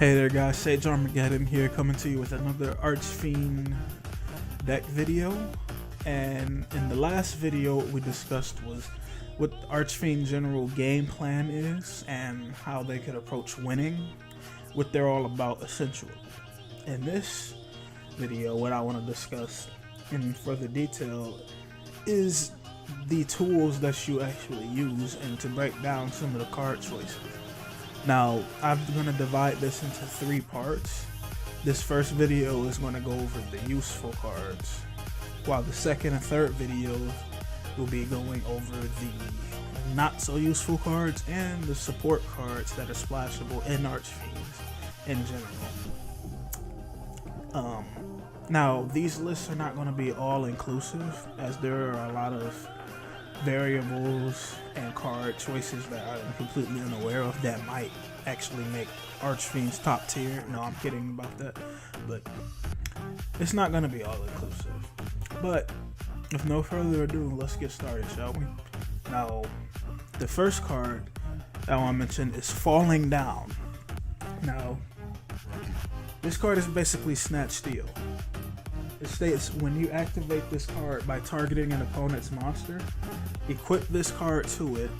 Hey there guys, Sage Armageddon here, coming to you with another Archfiend deck video. And in the last video, what we discussed was what the Archfiend general game plan is and how they could approach winning, what they're all about essentially. In this video, what I want to discuss in further detail is the tools that you actually use and to break down some of the card choices. Now, I'm going to divide this into 3 parts. This first video is going to go over the useful cards, while the second and third videos will be going over the not so useful cards and the support cards that are splashable in Archfiends in general. Now, these lists are not going to be all inclusive, as there are a lot of variables and card choices that I'm completely unaware of that might actually make Archfiends top tier. No, I'm kidding about that, but it's not going to be all inclusive. But with no further ado, let's get started, shall we? Now, the first card I want to mention is Falling Down. Now, this card is basically Snatch Steal. It states when you activate this card by targeting an opponent's monster, equip this card to it,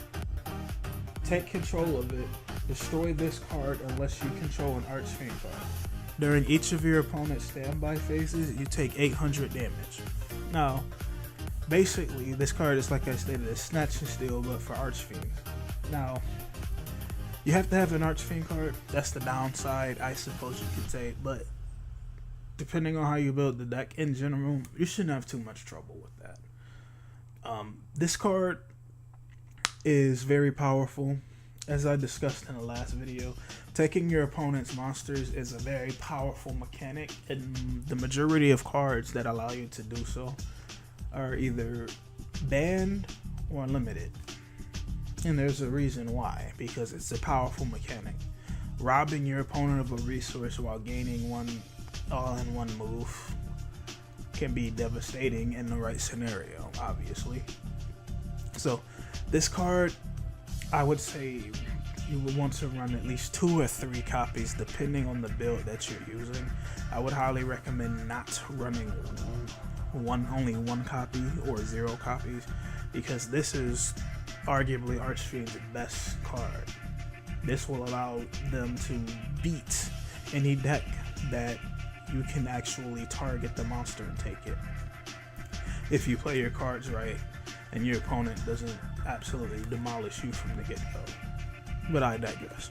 take control of it, destroy this card unless you control an Archfiend card. During each of your opponent's standby phases, you take 800 damage. Now, basically, this card is, like I stated, a Snatch and Steal, but for Archfiends. Now, you have to have an Archfiend card. That's the downside, I suppose you could say, but depending on how you build the deck in general, you shouldn't have too much trouble with that. This card is very powerful. As I discussed in the last video, taking your opponent's monsters is a very powerful mechanic, and the majority of cards that allow you to do so are either banned or limited. And there's a reason why, because it's a powerful mechanic. Robbing your opponent of a resource while gaining one all-in-one move can be devastating in the right scenario, obviously. So this card, I would say you would want to run at least 2 or 3 copies depending on the build that you're using. I would highly recommend not running only one copy or 0 copies, because this is arguably Archfiend's best card. This will allow them to beat any deck that you can actually target the monster and take it, if you play your cards right and your opponent doesn't absolutely demolish you from the get-go. But I digress.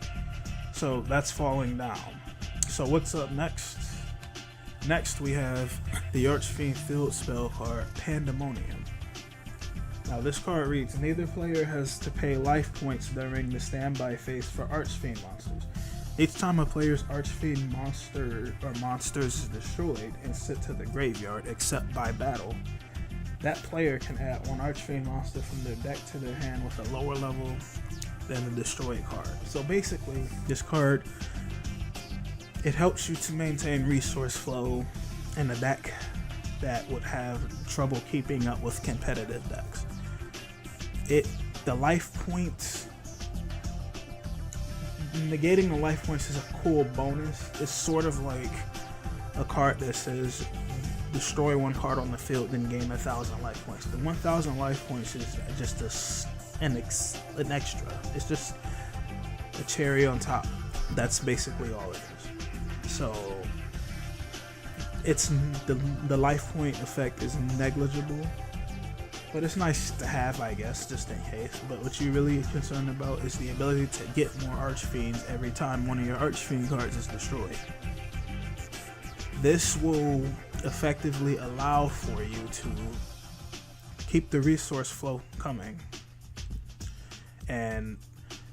So that's Falling Down. So what's up next? Next we have the Archfiend field spell card, Pandemonium. Now this card reads, neither player has to pay life points during the standby phase for Archfiend monsters. Each time a player's Archfiend monster or monsters is destroyed and sent to the graveyard except by battle, that player can add one Archfiend monster from their deck to their hand with a lower level than the destroyed card. So basically, this card, it helps you to maintain resource flow in a deck that would have trouble keeping up with competitive decks. The life points, negating the life points is a cool bonus. It's sort of like a card that says destroy 1 card on the field, then gain 1,000 life points. The 1,000 life points is just an extra. It's just a cherry on top. That's basically all it is. So it's the life point effect is negligible, but it's nice to have, I guess, just in case. But what you're really concerned about is the ability to get more Archfiends every time one of your Archfiend cards is destroyed. This will effectively allow for you to keep the resource flow coming. And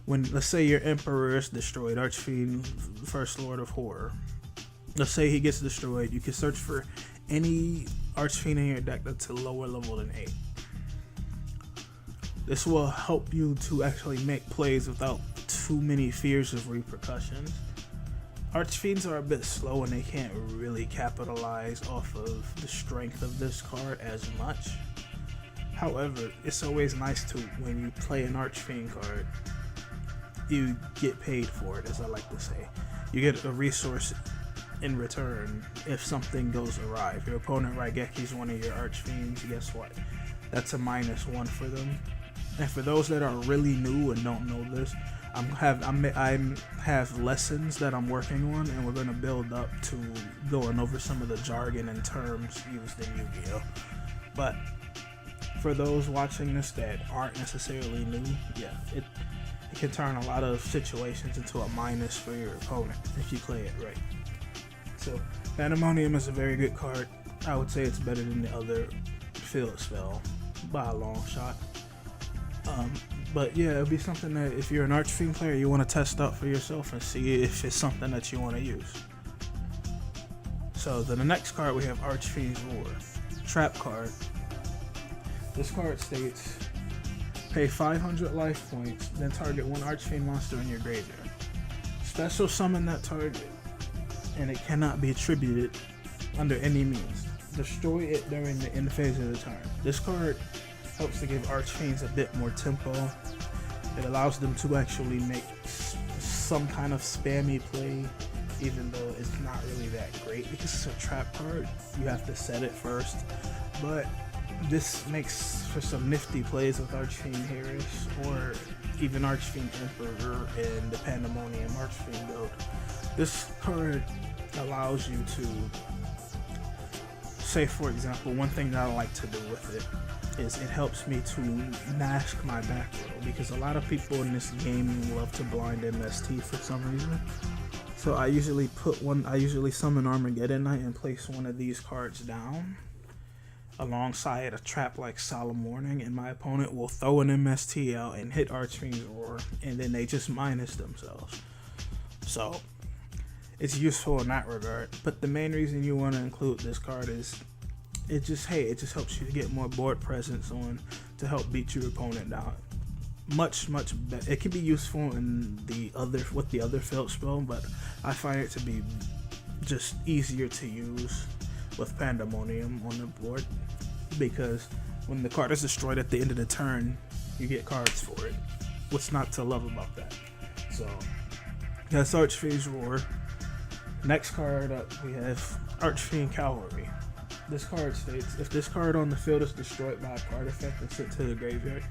when, let's say your Emperor is destroyed, Archfiend, First Lord of Horror, let's say he gets destroyed, you can search for any Archfiend in your deck that's a lower level than 8. This will help you to actually make plays without too many fears of repercussions. Archfiends are a bit slow and they can't really capitalize off of the strength of this card as much. However, it's always nice to, when you play an Archfiend card, you get paid for it, as I like to say. You get a resource in return if something goes awry. If your opponent Raigeki's one of your Archfiends, guess what? That's a -1 for them. And for those that are really new and don't know this, I have lessons that I'm working on, and we're going to build up to going over some of the jargon and terms used in Yu-Gi-Oh! But for those watching this that aren't necessarily new, yeah, it can turn a lot of situations into a minus for your opponent if you play it right. So Pandemonium is a very good card. I would say it's better than the other field spell by a long shot. But yeah, it'll be something that if you're an Archfiend player, you want to test out for yourself and see if it's something that you want to use. So then the next card we have Archfiends Roar, trap card. This card states, pay 500 life points, then target one Archfiend monster in your graveyard. Special summon that target, and it cannot be attributed under any means. Destroy it during the end phase of the turn. This card helps to give Archfiends a bit more tempo. It allows them to actually make some kind of spammy play, even though it's not really that great because it's a trap card. You have to set it first, but this makes for some nifty plays with Archfiend Harris or even Archfiend Emperor and the Pandemonium Archfiend build. This card allows you to, say for example, one thing that I like to do with it is it helps me to mask my back row, because a lot of people in this game love to blind MST for some reason. So I usually summon Armageddon Knight and place one of these cards down alongside a trap like Solemn Warning, and my opponent will throw an MST out and hit Archfiends Roar, and then they just minus themselves. So it's useful in that regard. But the main reason you want to include this card is it just helps you to get more board presence on to help beat your opponent down. Much better. It can be useful in the other field spell, but I find it to be just easier to use with Pandemonium on the board, because when the card is destroyed at the end of the turn, you get cards for it. What's not to love about that? So that's Archfiends Roar. Next card up, we have Archfiend Cavalry. This card states, if this card on the field is destroyed by a card effect and sent to the graveyard,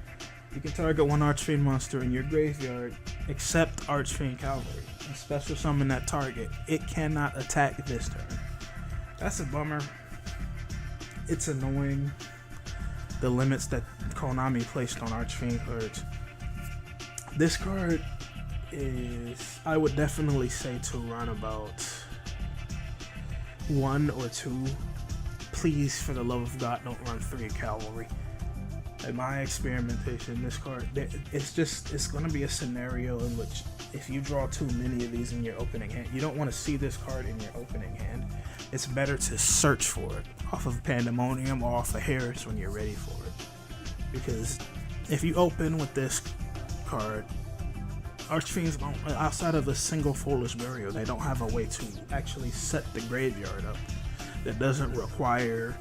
you can target one Archfiend monster in your graveyard except Archfiend Cavalry and special summon that target. It cannot attack this turn. That's a bummer. It's annoying, the limits that Konami placed on Archfiend cards. This card is, I would definitely say, to run about 1 or 2. Please, for the love of God, don't run 3 Cavalry. In my experimentation, this card, it's going to be a scenario in which if you draw too many of these in your opening hand, you don't want to see this card in your opening hand. It's better to search for it off of Pandemonium or off of Harris when you're ready for it. Because if you open with this card, Archfiends don't, outside of a single Foolish Burial, they don't have a way to actually set the graveyard up that doesn't require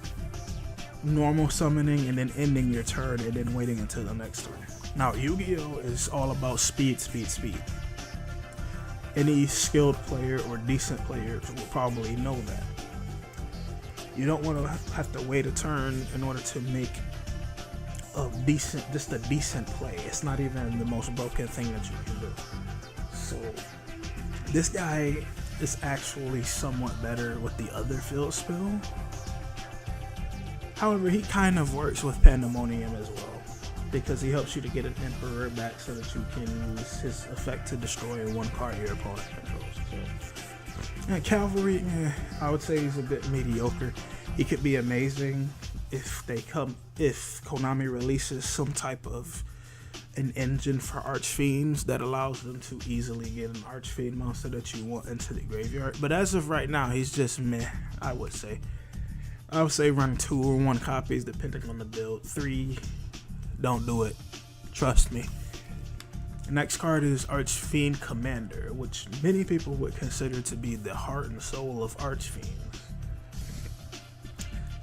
normal summoning and then ending your turn and then waiting until the next turn. Now, Yu-Gi-Oh! Is all about speed. Any skilled player or decent player will probably know that. You don't want to have to wait a turn in order to make a decent play. It's not even the most broken thing that you can do. So this guy is actually somewhat better with the other field spell. However, he kind of works with Pandemonium as well, because he helps you to get an Emperor back so that you can use his effect to destroy one card your opponent controls. So, and Cavalry, I would say he's a bit mediocre. He could be amazing if Konami releases some type of an engine for Archfiends that allows them to easily get an Archfiend monster that you want into the graveyard. But as of right now, he's just meh, I would say. I would say run 2 or 1 copies depending on the build. 3, don't do it. Trust me. The next card is Archfiend Commander, which many people would consider to be the heart and soul of Archfiends.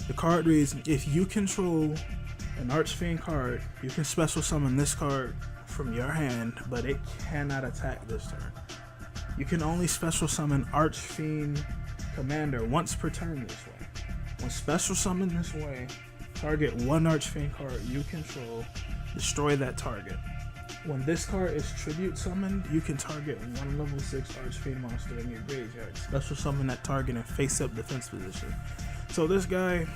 The card reads, if you control an Archfiend card, you can special summon this card from your hand, but it cannot attack this turn. You can only special summon Archfiend Commander once per turn this way. When special summoned this way, target one Archfiend card you control, destroy that target. When this card is tribute summoned, you can target one level 6 Archfiend monster in your graveyard. Special summon that target in face-up defense position. So this guy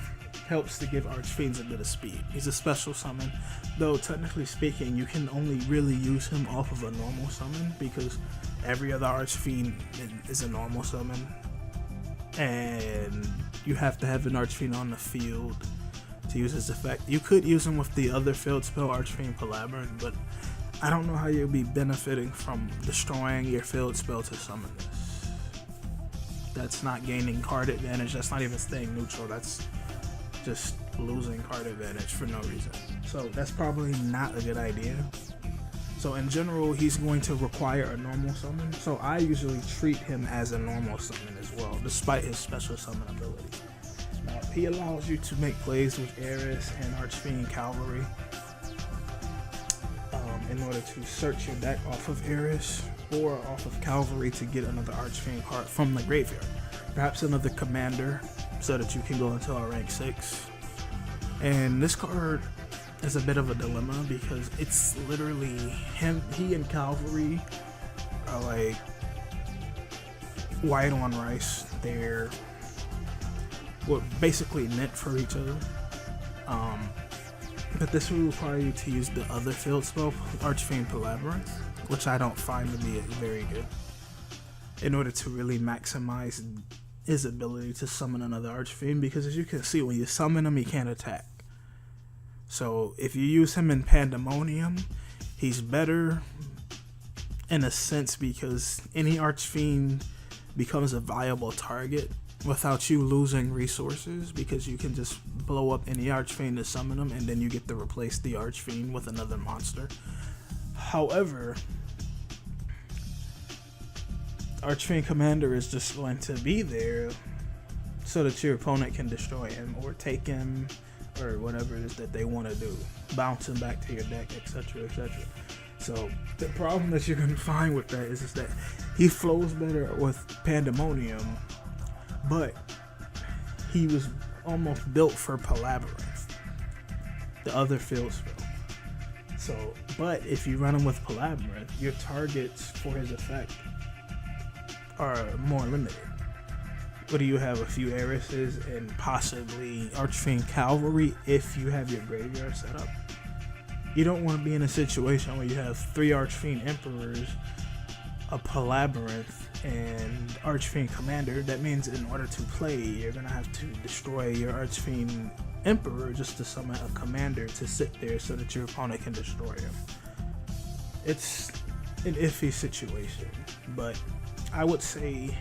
helps to give Archfiends a bit of speed. He's a special summon, though technically speaking, you can only really use him off of a normal summon because every other Archfiend is a normal summon. And you have to have an Archfiend on the field to use his effect. You could use him with the other field spell, Archfiend Palabyrinth, but I don't know how you'll be benefiting from destroying your field spell to summon this. That's not gaining card advantage, that's not even staying neutral, that's just losing card advantage for no reason. So that's probably not a good idea. So in general, he's going to require a normal summon, so I usually treat him as a normal summon as well, despite his special summon ability. Now, he allows you to make plays with Eris and Archfiend Cavalry in order to search your deck off of Eris or off of Cavalry to get another Archfiend card from the graveyard. Perhaps another commander so that you can go into a rank 6. And this card is a bit of a dilemma because it's literally he and Cavalry are like white on rice. They're basically meant for each other. But this will require you to use the other field spell, Archfiend Palabyrinth, which I don't find to be very good, in order to really maximize his ability to summon another Archfiend, because as you can see, when you summon him, he can't attack. So if you use him in Pandemonium, he's better in a sense because any Archfiend becomes a viable target without you losing resources, because you can just blow up any Archfiend to summon him and then you get to replace the Archfiend with another monster. However, Archfiend Commander is just going to be there so that your opponent can destroy him or take him or whatever it is that they want to do, bounce him back to your deck, etc, etc. So the problem that you're going to find with that is that he flows better with Pandemonium, but he was almost built for Palabyrinth, the other field spell. So, but if you run him with Palabyrinth, your targets for his effect are more limited. What do you have? A few Erises and possibly Archfiend Cavalry if you have your graveyard set up. You don't want to be in a situation where you have 3 Archfiend Emperors, a Palabyrinth, and Archfiend Commander. That means in order to play, you're gonna have to destroy your Archfiend Emperor just to summon a commander to sit there so that your opponent can destroy him. It's an iffy situation, but I would say,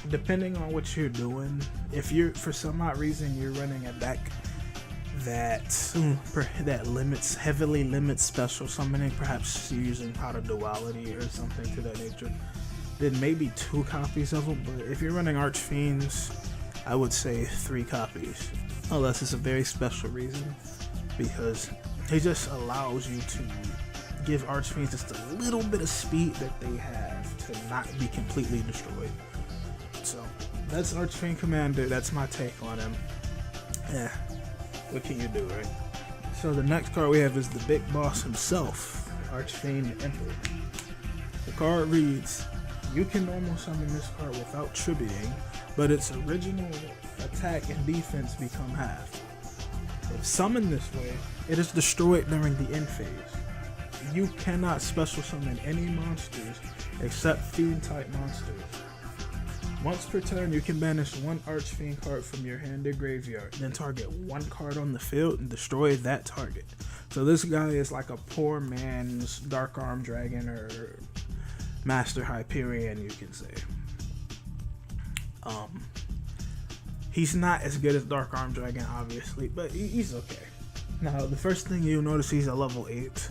depending on what you're doing, if you're, for some odd reason, you're running a deck that heavily limits special summoning, perhaps you're using Pot of Duality or something to that nature, then maybe 2 copies of them. But if you're running Archfiends, I would say 3 copies, unless it's a very special reason, because it just allows you to give Archfiends just a little bit of speed that they have to not be completely destroyed. So that's Archfiend Commander. That's my take on him. Yeah, what can you do, right? So the next card we have is the big boss himself, Archfiend Emperor. The card reads, you can normal summon this card without tributing, but its original attack and defense become half. If summoned this way, it is destroyed during the end phase. You cannot special summon any monsters except fiend type monsters. Once per turn, you can banish 1 Archfiend card from your hand or graveyard, then target 1 card on the field and destroy that target. So this guy is like a poor man's Dark Arm Dragon or Master Hyperion, you can say. He's not as good as Dark Arm Dragon, obviously, but he's okay. Now, the first thing you'll notice, he's a level 8,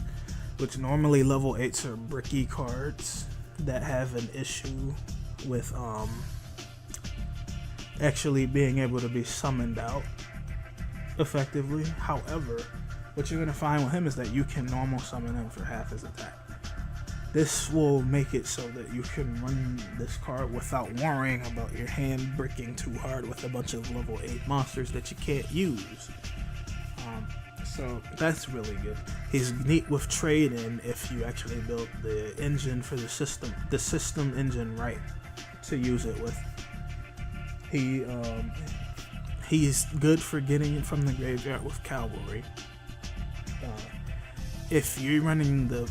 which normally level 8s are bricky cards that have an issue with actually being able to be summoned out effectively. However, what you're going to find with him is that you can normal summon him for half his attack. This will make it so that you can run this card without worrying about your hand bricking too hard with a bunch of level 8 monsters that you can't use. So that's really good. He's neat with trade-in if you actually built the engine for the system engine right to use it with. He's good for getting it from the graveyard with cavalry. If you're running the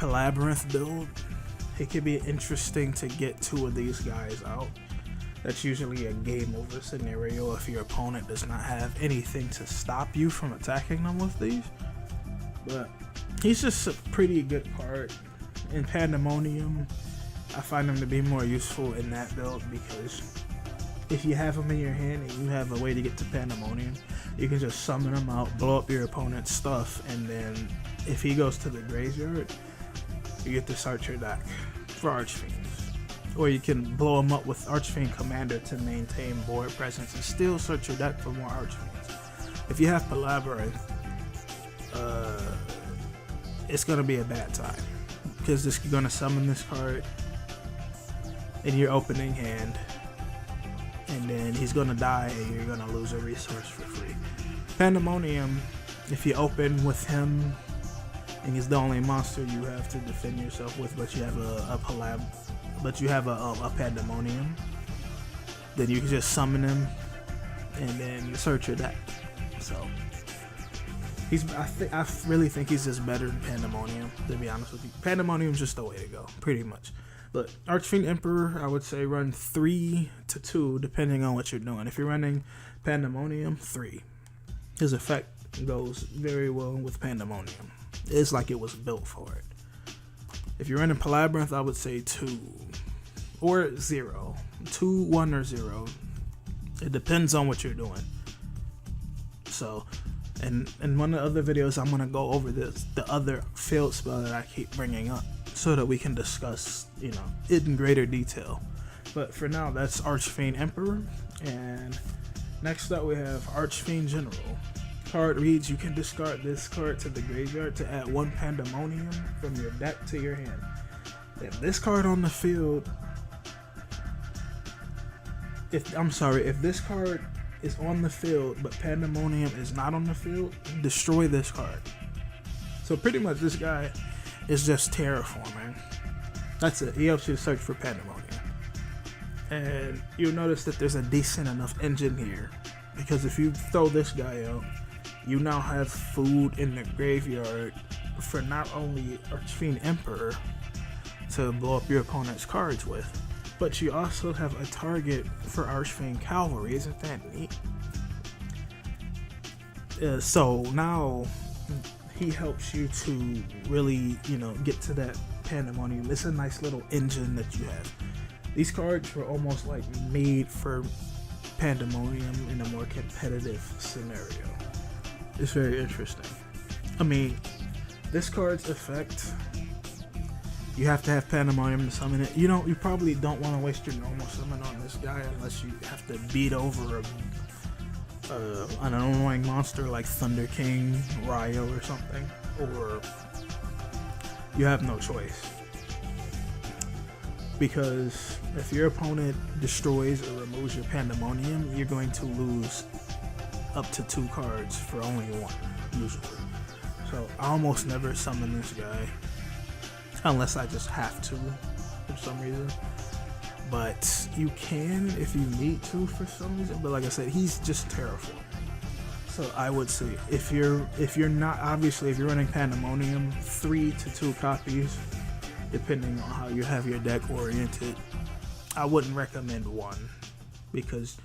Labyrinth build, it could be interesting to get 2 of these guys out. That's usually a game over scenario if your opponent does not have anything to stop you from attacking them with these. But he's just a pretty good card. In Pandemonium, I find him to be more useful in that build because if you have him in your hand and you have a way to get to Pandemonium, you can just summon him out, blow up your opponent's stuff, and then if he goes to the graveyard, you get to search your deck for Archfiends. Or you can blow him up with Archfiend Commander to maintain board presence and still search your deck for more Archfiends. If you have Labyrinth, it's going to be a bad time. Because you're going to summon this card in your opening hand, and then he's going to die and you're going to lose a resource for free. Pandemonium, if you open with him, and he's the only monster you have to defend yourself with, but you have a Pandemonium, then you can just summon him and then search your deck. So I really think he's just better than Pandemonium, to be honest with you. Pandemonium's just the way to go, pretty much. But Archfiend Emperor, I would say run 3 to 2, depending on what you're doing. If you're running Pandemonium, 3. His effect goes very well with Pandemonium. It's like it was built for it. If you're running Labyrinth, I would say 2 or 0. 2, 1, or 0. It depends on what you're doing. So, and in one of the other videos, I'm gonna go over the other failed spell that I keep bringing up, so that we can discuss, it in greater detail. But for now, that's Archfiend Emperor. And next up, we have Archfiend General. Card reads: you can discard this card to the graveyard to add 1 Pandemonium from your deck to your hand. If this card on the field, if this card is on the field but Pandemonium is not on the field, destroy this card. So pretty much this guy is just terraforming. That's it. He helps you search for Pandemonium. And you'll notice that there's a decent enough engine here, because if you throw this guy out, you now have food in the graveyard for not only Archfiend Emperor to blow up your opponent's cards with, but you also have a target for Archfiend Cavalry. Isn't that neat? So now he helps you to really, get to that Pandemonium. It's a nice little engine that you have. These cards were almost like made for Pandemonium in a more competitive scenario. It's very interesting. I mean, this card's effect, you have to have Pandemonium to summon it. You probably don't want to waste your normal summon on this guy unless you have to beat over an annoying monster like Thunder King, Ryo, or something, or you have no choice. Because if your opponent destroys or removes your Pandemonium, you're going to lose up to 2 cards for only 1, usually. So I almost never summon this guy, unless I just have to for some reason. But you can if you need to for some reason. But like I said, he's just terraforming. So I would say if you're running Pandemonium, 3 to 2 copies, depending on how you have your deck oriented. I wouldn't recommend 1, because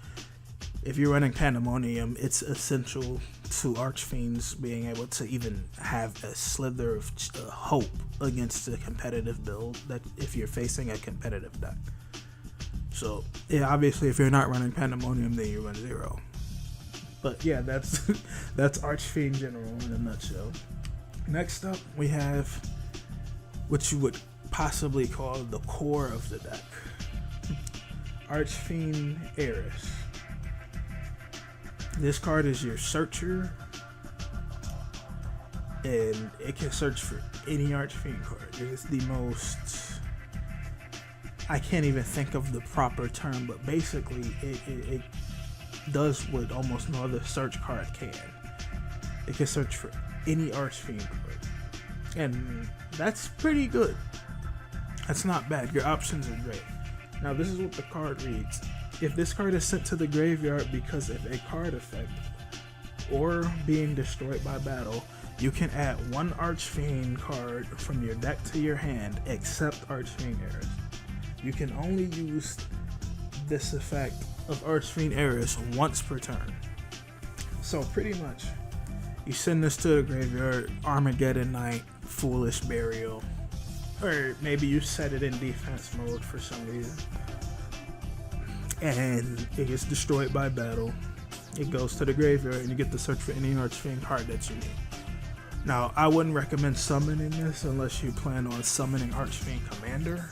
if you're running Pandemonium, it's essential to Archfiends being able to even have a slither of hope against a competitive build, that if you're facing a competitive deck. So yeah, obviously if you're not running Pandemonium, then you run 0. But yeah, that's Archfiend General in a nutshell. Next up, we have what you would possibly call the core of the deck, Archfiend Eris. This card is your searcher. and it can search for any Archfiend card. It's the most, I can't even think of the proper term, but basically it does what almost no other search card can. It can search for any Archfiend card, and that's pretty good. That's not bad. Your options are great. Now this is what the card reads. If this card is sent to the graveyard because of a card effect or being destroyed by battle, you can add one Archfiend card from your deck to your hand except Archfiend Heiress. You can only use this effect of Archfiend Heiress once per turn. So pretty much, you send this to the graveyard, Armageddon Knight, Foolish Burial, or maybe you set it in defense mode for some reason, and it gets destroyed by battle. It goes to the graveyard and you get to search for any Archfiend card that you need. Now, I wouldn't recommend summoning this unless you plan on summoning Archfiend Commander,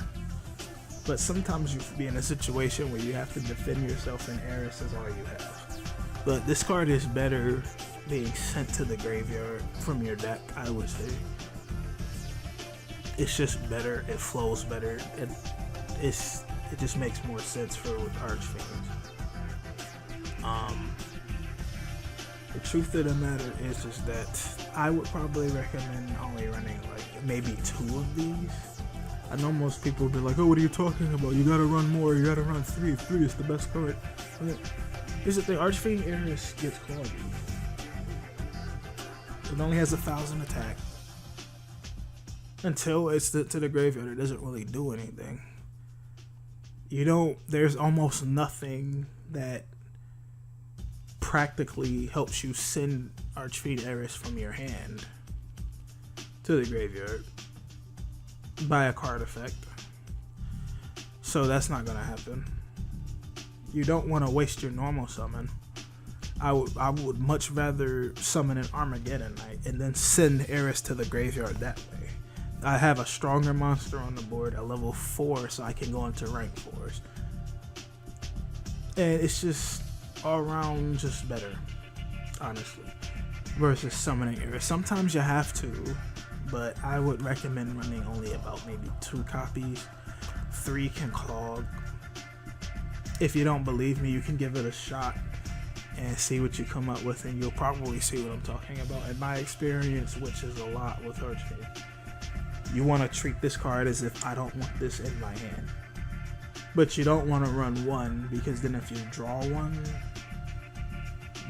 but sometimes you be in a situation where you have to defend yourself and Heiress is all you have. But this card is better being sent to the graveyard from your deck, I would say. It's just better, it flows better, it just makes more sense for with Archfiends. The truth of the matter is that I would probably recommend only running like maybe 2 of these. I know most people will be like, oh, what are you talking about? You gotta run more, you gotta run 3. 3 is the best card. Here's the thing, Archfiend Heiress gets quality. It only has 1,000 attack. Until it's to the graveyard, it doesn't really do anything. There's almost nothing that practically helps you send Archfiend Heiress from your hand to the graveyard by a card effect. So that's not gonna happen. You don't want to waste your normal summon. I would much rather summon an Armageddon Knight and then send Heiress to the graveyard that way. I have a stronger monster on the board at level 4, so I can go into rank 4s. And it's just all around just better, honestly, versus summoning Heiress. Sometimes you have to, but I would recommend running only about maybe 2 copies. 3 can clog. If you don't believe me, you can give it a shot and see what you come up with, and you'll probably see what I'm talking about. In my experience, which is a lot with Archfiends, you want to treat this card as if I don't want this in my hand. But you don't want to run 1, because then if you draw 1,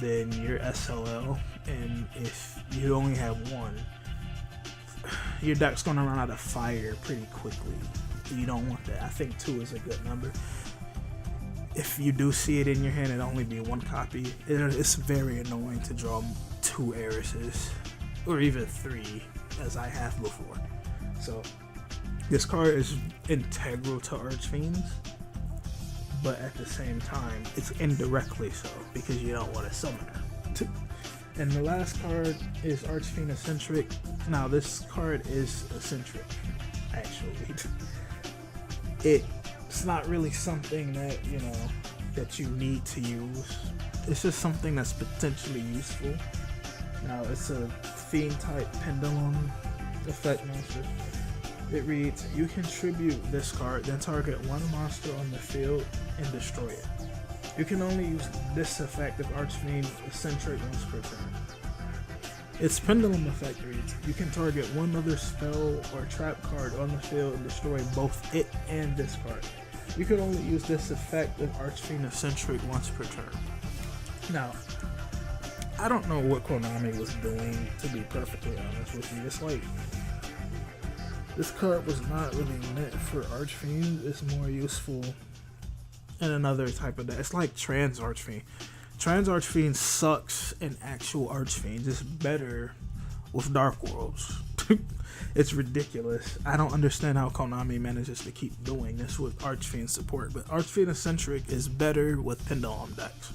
then you're SOL. And if you only have 1, your deck's going to run out of fire pretty quickly. You don't want that. I think 2 is a good number. If you do see it in your hand, it'll only be 1 copy. It's very annoying to draw 2 Heiresses, or even 3, as I have before. So this card is integral to Archfiends, but at the same time, it's indirectly so, because you don't want to summon her. And the last card is Archfiend Eccentric. Now this card is eccentric, actually. It's not really something that, that you need to use. It's just something that's potentially useful. Now it's a fiend type pendulum effect monster. It reads, you contribute this card, then target 1 monster on the field and destroy it. You can only use this effect of Archfiend Eccentric once per turn. Its pendulum effect reads, you can target 1 other spell or trap card on the field and destroy both it and this card. You can only use this effect of Archfiend Eccentric once per turn. Now, I don't know what Konami was doing, to be perfectly honest with you. It's like, this card was not really meant for Archfiends. It's more useful in another type of deck. It's like Trans Archfiend. Trans Archfiend sucks in actual Archfiends. It's better with Dark Worlds. It's ridiculous. I don't understand how Konami manages to keep doing this with Archfiend support, but Archfiend Eccentric is better with Pendulum decks.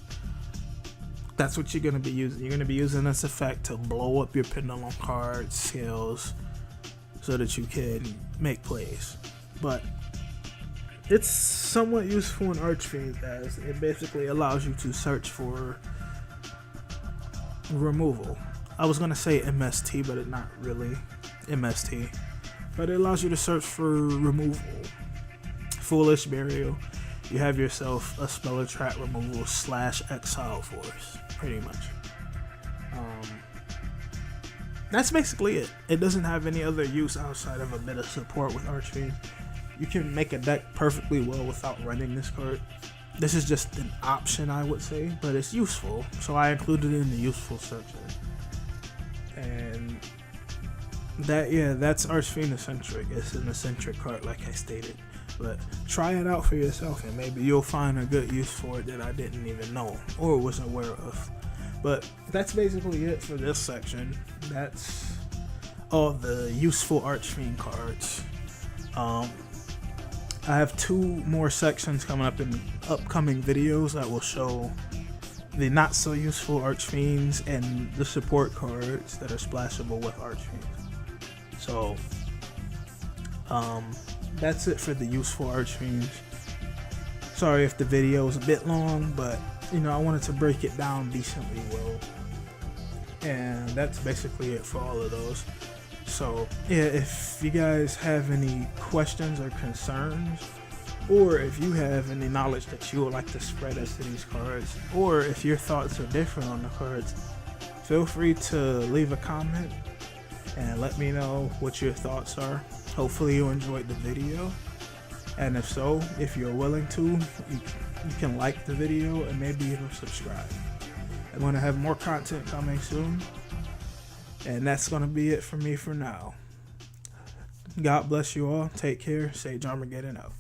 That's what you're going to be using. You're going to be using this effect to blow up your Pendulum cards, skills, so that you can make plays. But it's somewhat useful in Archfiends, as it basically allows you to search for removal. I was gonna say MST, but it's not really MST. But it allows you to search for removal. Foolish Burial. You have yourself a Speller Trap removal / Exile Force, pretty much. That's basically it. It doesn't have any other use outside of a bit of support with Archfiends. You can make a deck perfectly well without running this card. This is just an option, I would say, but it's useful, so I included it in the useful section. And that's Archfiend Eccentric. It's an eccentric card, like I stated. But try it out for yourself, and maybe you'll find a good use for it that I didn't even know or was aware of. But that's basically it for this section. That's all the useful Archfiend cards. I have 2 more sections coming up in upcoming videos that will show the not so useful Archfiends and the support cards that are splashable with Archfiends. So that's it for the useful Archfiends. Sorry if the video is a bit long, but I wanted to break it down decently well. And that's basically it for all of those. So yeah, if you guys have any questions or concerns, or if you have any knowledge that you would like to spread as to these cards, or if your thoughts are different on the cards, feel free to leave a comment and let me know what your thoughts are. Hopefully you enjoyed the video, and if so, if you're willing to, you can like the video and maybe even subscribe. I'm going to have more content coming soon, and that's going to be it for me for now. God bless you all. Take care. Sage Armageddon out.